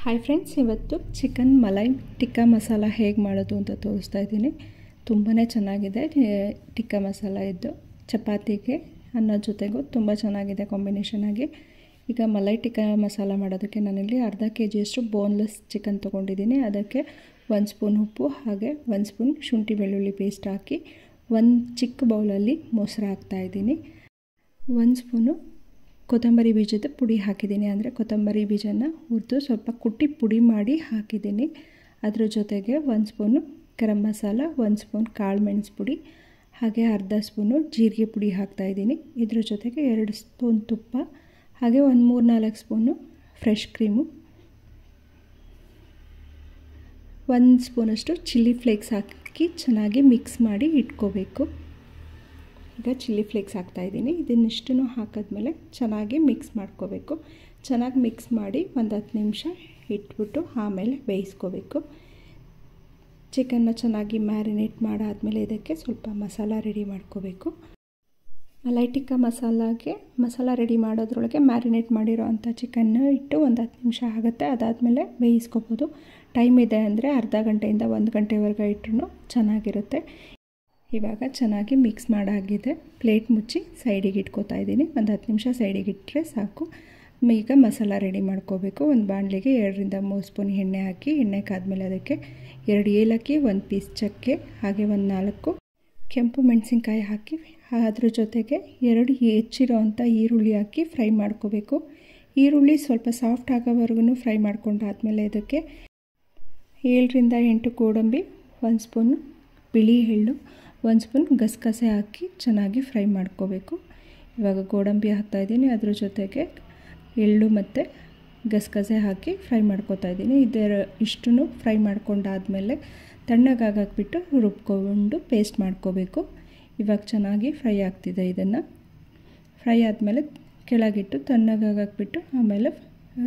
Hi friends, ಇವತ್ತು chicken malai tikka masala ಹೇಗೆ ಮಾಡೋದು ಅಂತ ತೋರಿಸ್ತಾ ಇದ್ದೀನಿ. ತುಂಬಾ ಚೆನ್ನಾಗಿದೆ. ಟಿಕ್ಕಾ ಮಸಾಲ ಇದ್ದು ಚಪಾತಿಗೆ ಅನ್ನ ಜೊತೆಗೂ ತುಂಬ ಚೆನ್ನಾಗಿದೆ ಕಾಂಬಿನೇಷನ್ ಆಗಿ. ಈಗ ಮಲೈ ಟಿಕ್ಕಾ ಮಸಾಲ ಮಾಡೋದಕ್ಕೆ ನಾನಿಲ್ಲಿ ಅರ್ಧ kg ಬೋನ್ಲೆಸ್ ಚಿಕನ್ ತೊಗೊಂಡಿದ್ದೀನಿ. ಅದಕ್ಕೆ 1 ಸ್ಪೂನ್ ಉಪ್ಪು ಹಾಗೆ 1 ಸ್ಪೂನ್ ಶುಂಠಿ ಬೆಳ್ಳುಳ್ಳಿ ಪೇಸ್ಟ್ ಹಾಕಿ 1 ಚಿಕ್ಕ ಬೌಲಲ್ಲಿ ಮೊಸರು ಹಾಕ್ತಾಯಿದ್ದೀನಿ. 1 ಸ್ಪೂನು ಕೊತ್ತಂಬರಿ ಬೀಜದ ಪುಡಿ ಹಾಕಿದ್ದೀನಿ. ಅಂದರೆ ಕೊತ್ತಂಬರಿ ಬೀಜನ ಹುರಿದು ಸ್ವಲ್ಪ ಕುಟ್ಟಿ ಪುಡಿ ಮಾಡಿ ಹಾಕಿದ್ದೀನಿ. ಅದರ ಜೊತೆಗೆ 1 ಸ್ಪೂನು ಗರಂ ಮಸಾಲ, 1 ಸ್ಪೂನ್ ಕಾಳು ಮೆಣಸು ಪುಡಿ ಹಾಗೆ ಅರ್ಧ ಸ್ಪೂನು ಜೀರಿಗೆ ಪುಡಿ ಹಾಕ್ತಾಯಿದ್ದೀನಿ. ಇದ್ರ ಜೊತೆಗೆ 2 ಸ್ಪೂನ್ ತುಪ್ಪ ಹಾಗೆ ಒಂದು 3-4 ಸ್ಪೂನು ಫ್ರೆಶ್ ಕ್ರೀಮು, 1 ಸ್ಪೂನಷ್ಟು ಚಿಲ್ಲಿ ಫ್ಲೇಕ್ಸ್ ಹಾಕಿ ಚೆನ್ನಾಗಿ ಮಿಕ್ಸ್ ಮಾಡಿ ಇಟ್ಕೋಬೇಕು. ಈಗ ಚಿಲ್ಲಿ ಫ್ಲೇಕ್ಸ್ ಹಾಕ್ತಾಯಿದ್ದೀನಿ. ಇದನ್ನಿಷ್ಟನ್ನು ಹಾಕಿದ್ಮೇಲೆ ಚೆನ್ನಾಗಿ ಮಿಕ್ಸ್ ಮಾಡ್ಕೋಬೇಕು. ಚೆನ್ನಾಗಿ ಮಿಕ್ಸ್ ಮಾಡಿ ಒಂದು 10 ನಿಮಿಷ ಇಟ್ಬಿಟ್ಟು ಆಮೇಲೆ ಬೇಯಿಸ್ಕೋಬೇಕು. ಚಿಕನ್ನ ಚೆನ್ನಾಗಿ ಮ್ಯಾರಿನೇಟ್ ಮಾಡಾದಮೇಲೆ ಇದಕ್ಕೆ ಸ್ವಲ್ಪ ಮಸಾಲ ರೆಡಿ ಮಾಡ್ಕೋಬೇಕು. ಮಲೈ ಟಿಕ್ಕಾ ಮಸಾಲ ರೆಡಿ ಮಾಡೋದ್ರೊಳಗೆ ಮ್ಯಾರಿನೇಟ್ ಮಾಡಿರೋ ಅಂಥ ಚಿಕನ್ನ ಇಟ್ಟು ಒಂದು 10 ನಿಮಿಷ ಆಗುತ್ತೆ. ಅದಾದಮೇಲೆ ಬೇಯಿಸ್ಕೋಬೋದು. ಟೈಮ್ ಇದೆ ಅಂದರೆ ಅರ್ಧ ಗಂಟೆಯಿಂದ 1 ಗಂಟೆವರೆಗೆ ಇಟ್ಟರು ಚೆನ್ನಾಗಿರುತ್ತೆ. ಇವಾಗ ಚೆನ್ನಾಗಿ ಮಿಕ್ಸ್ ಮಾಡಾಗಿದೆ. ಪ್ಲೇಟ್ ಮುಚ್ಚಿ ಸೈಡಿಗೆ ಇಟ್ಕೋತಾ ಇದ್ದೀನಿ. ಒಂದು 10 ನಿಮಿಷ ಸೈಡಿಗೆ ಇಟ್ಟರೆ ಸಾಕು. ಈಗ ಮಸಾಲ ರೆಡಿ ಮಾಡ್ಕೋಬೇಕು. ಒಂದು ಬಾಣಲೆಗೆ 2-3 ಸ್ಪೂನ್ ಎಣ್ಣೆ ಹಾಕಿ, ಎಣ್ಣೆ ಕಾದ್ಮೇಲೆ ಅದಕ್ಕೆ 2 ಏಲಕ್ಕಿ, 1 ಪೀಸ್ ಚಕ್ಕೆ ಹಾಗೆ 4 ಕೆಂಪು ಮೆಣಸಿನ್ಕಾಯಿ ಹಾಕಿ, ಅದ್ರ ಜೊತೆಗೆ 2 ಹೆಚ್ಚಿರೋವಂಥ ಈರುಳ್ಳಿ ಹಾಕಿ ಫ್ರೈ ಮಾಡ್ಕೋಬೇಕು. ಈರುಳ್ಳಿ ಸ್ವಲ್ಪ ಸಾಫ್ಟ್ ಆಗೋವರೆಗೂ ಫ್ರೈ ಮಾಡ್ಕೊಂಡಾದ್ಮೇಲೆ ಇದಕ್ಕೆ 7-8 ಗೋಡಂಬಿ, 1 ಸ್ಪೂನ್ ಬಿಳಿ ಎಳ್ಳು, 1 ಸ್ಪೂನ್ ಗಸಗಸೆ ಹಾಕಿ ಚೆನ್ನಾಗಿ ಫ್ರೈ ಮಾಡ್ಕೋಬೇಕು. ಇವಾಗ ಗೋಡಂಬಿ ಹಾಕ್ತಾಯಿದ್ದೀನಿ. ಅದ್ರ ಜೊತೆಗೆ ಎಳ್ಳು ಮತ್ತು ಗಸಗಸೆ ಹಾಕಿ ಫ್ರೈ ಮಾಡ್ಕೋತಾ ಇದ್ದೀನಿ. ಇಷ್ಟನ್ನು ಫ್ರೈ ಮಾಡ್ಕೊಂಡಾದಮೇಲೆ ತಣ್ಣಗಾಗಾಕ್ಬಿಟ್ಟು ರುಬ್ಕೊಂಡು ಪೇಸ್ಟ್ ಮಾಡ್ಕೋಬೇಕು. ಇವಾಗ ಚೆನ್ನಾಗಿ ಫ್ರೈ ಆಗ್ತಿದೆ. ಇದನ್ನು ಫ್ರೈ ಆದಮೇಲೆ ಕೆಳಗಿಟ್ಟು ತಣ್ಣಗಾಗಾಕ್ಬಿಟ್ಟು ಆಮೇಲೆ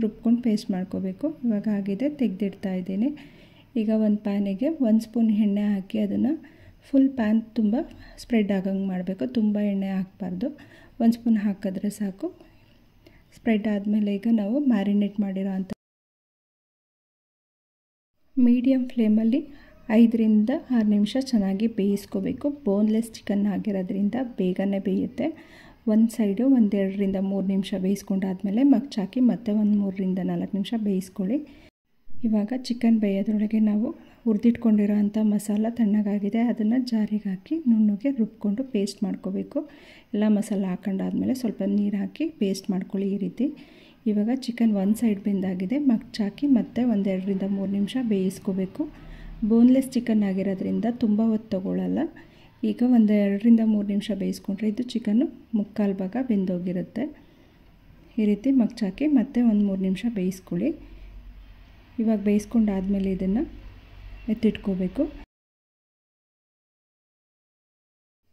ರುಬ್ಕೊಂಡು ಪೇಸ್ಟ್ ಮಾಡ್ಕೋಬೇಕು. ಇವಾಗ ಆಗಿದೆ, ತೆಗೆದಿಡ್ತಾ ಇದ್ದೀನಿ. ಈಗ ಒಂದು ಪ್ಯಾನಿಗೆ 1 ಸ್ಪೂನ್ ಎಣ್ಣೆ ಹಾಕಿ ಅದನ್ನು ಫುಲ್ ಪ್ಯಾನ್ ತುಂಬ ಸ್ಪ್ರೆಡ್ ಆಗಂಗೆ ಮಾಡಬೇಕು. ತುಂಬ ಎಣ್ಣೆ ಹಾಕಬಾರ್ದು. 1 ಸ್ಪೂನ್ ಹಾಕಿದ್ರೆ ಸಾಕು. ಸ್ಪ್ರೆಡ್ ಆದಮೇಲೆ ಈಗ ನಾವು ಮ್ಯಾರಿನೇಟ್ ಮಾಡಿರೋ ಅಂಥ ಮೀಡಿಯಮ್ ಫ್ಲೇಮಲ್ಲಿ 5-6 ನಿಮಿಷ ಚೆನ್ನಾಗಿ ಬೇಯಿಸ್ಕೋಬೇಕು. ಬೋನ್ಲೆಸ್ ಚಿಕನ್ ಆಗಿರೋದ್ರಿಂದ ಬೇಗನೆ ಬೇಯುತ್ತೆ. ಒಂದು ಸೈಡು 1-2-3 ನಿಮಿಷ ಬೇಯಿಸ್ಕೊಂಡಾದ್ಮೇಲೆ ಮಗ್ಚಾಕಿ ಮತ್ತೆ ಒಂದು 3-4 ನಿಮಿಷ ಬೇಯಿಸ್ಕೊಳ್ಳಿ. ಇವಾಗ ಚಿಕನ್ ಬೇಯೋದ್ರೊಳಗೆ ನಾವು ಹುರಿದಿಟ್ಕೊಂಡಿರೋ ಅಂಥ ಮಸಾಲ ತಣ್ಣಗಾಗಿದೆ. ಅದನ್ನು ಜಾರಿಗೆ ಹಾಕಿ ನುಣ್ಣಗೆ ರುಬ್ಕೊಂಡು ಪೇಸ್ಟ್ ಮಾಡ್ಕೋಬೇಕು. ಎಲ್ಲ ಮಸಾಲ ಹಾಕೊಂಡಾದ್ಮೇಲೆ ಸ್ವಲ್ಪ ನೀರು ಹಾಕಿ ಪೇಸ್ಟ್ ಮಾಡ್ಕೊಳ್ಳಿ ಈ ರೀತಿ. ಇವಾಗ ಚಿಕನ್ ಒಂದು ಸೈಡ್ ಬೆಂದಾಗಿದೆ. ಮಗ್ಚಾಕಿ ಮತ್ತೆ 1-2-3 ನಿಮಿಷ ಬೇಯಿಸ್ಕೋಬೇಕು. ಬೋನ್ಲೆಸ್ ಚಿಕನ್ ಆಗಿರೋದ್ರಿಂದ ತುಂಬ ಹೊತ್ತು ತೊಗೊಳ್ಳಲ್ಲ. ಈಗ 1-2-3 ನಿಮಿಷ ಬೇಯಿಸ್ಕೊಂಡ್ರೆ ಇದು ಚಿಕನ್ನು ಮುಕ್ಕಾಲು ಭಾಗ ಬೆಂದೋಗಿರುತ್ತೆ. ಈ ರೀತಿ ಮಗ್ಚಾಕಿ ಮತ್ತೆ ಒಂದು 3 ನಿಮಿಷ ಬೇಯಿಸ್ಕೊಳ್ಳಿ. ಇವಾಗ ಬೇಯಿಸ್ಕೊಂಡಾದ್ಮೇಲೆ ಇದನ್ನು ಎತ್ತಿಟ್ಕೋಬೇಕು.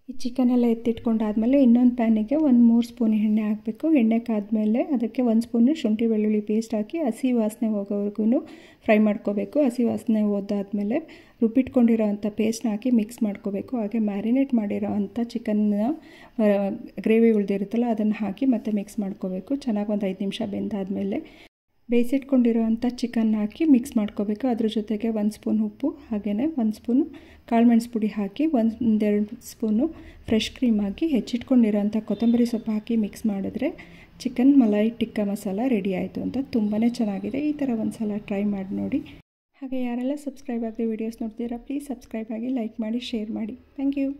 ಈ ಚಿಕನೆಲ್ಲ ಎತ್ತಿಟ್ಕೊಂಡಾದ್ಮೇಲೆ ಇನ್ನೊಂದು ಪ್ಯಾನಿಗೆ 3 ಸ್ಪೂನ್ ಎಣ್ಣೆ ಹಾಕಬೇಕು. ಎಣ್ಣೆ ಕಾದ್ಮೇಲೆ ಅದಕ್ಕೆ 1 ಸ್ಪೂನು ಶುಂಠಿ ಬೆಳ್ಳುಳ್ಳಿ ಪೇಸ್ಟ್ ಹಾಕಿ ಹಸಿ ವಾಸನೆ ಹೋಗೋವರೆಗೂ ಫ್ರೈ ಮಾಡ್ಕೋಬೇಕು. ಹಸಿ ವಾಸನೆ ಹೋದಾದ್ಮೇಲೆ ರುಬ್ಬಿಟ್ಕೊಂಡಿರೋ ಅಂಥ ಪೇಸ್ಟ್ನ ಹಾಕಿ ಮಿಕ್ಸ್ ಮಾಡ್ಕೋಬೇಕು. ಹಾಗೆ ಮ್ಯಾರಿನೇಟ್ ಮಾಡಿರೋ ಅಂಥ ಚಿಕನ್ನ ಗ್ರೇವಿ ಉಳಿದಿರುತ್ತಲ್ಲ ಅದನ್ನು ಹಾಕಿ ಮತ್ತೆ ಮಿಕ್ಸ್ ಮಾಡ್ಕೋಬೇಕು. ಚೆನ್ನಾಗಿ ಒಂದು 5 ನಿಮಿಷ ಬೆಂದಾದಮೇಲೆ ಬೇಯಿಸಿಟ್ಕೊಂಡಿರೋ ಅಂಥ ಚಿಕನ್ ಹಾಕಿ ಮಿಕ್ಸ್ ಮಾಡ್ಕೋಬೇಕು. ಅದ್ರ ಜೊತೆಗೆ 1 ಸ್ಪೂನ್ ಉಪ್ಪು ಹಾಗೆಯೇ 1 ಸ್ಪೂನು ಕಾಳು ಮೆಣಸು ಪುಡಿ ಹಾಕಿ 1-2 ಸ್ಪೂನು ಫ್ರೆಶ್ ಕ್ರೀಮ್ ಹಾಕಿ ಹೆಚ್ಚಿಟ್ಕೊಂಡಿರೋ ಅಂಥ ಕೊತ್ತಂಬರಿ ಸೊಪ್ಪು ಹಾಕಿ ಮಿಕ್ಸ್ ಮಾಡಿದ್ರೆ ಚಿಕನ್ ಮಲೈ ಟಿಕ್ಕಾ ಮಸಾಲ ರೆಡಿ ಆಯಿತು ಅಂತ. ತುಂಬಾ ಚೆನ್ನಾಗಿದೆ. ಈ ಥರ ಒಂದು ಸಲ ಟ್ರೈ ಮಾಡಿ ನೋಡಿ. ಹಾಗೆ ಯಾರೆಲ್ಲ ಸಬ್ಸ್ಕ್ರೈಬ್ ಆಗದೆ ವೀಡಿಯೋಸ್ ನೋಡ್ತೀರಾ ಪ್ಲೀಸ್ ಸಬ್ಸ್ಕ್ರೈಬ್ ಆಗಿ, ಲೈಕ್ ಮಾಡಿ, ಶೇರ್ ಮಾಡಿ. Thank you.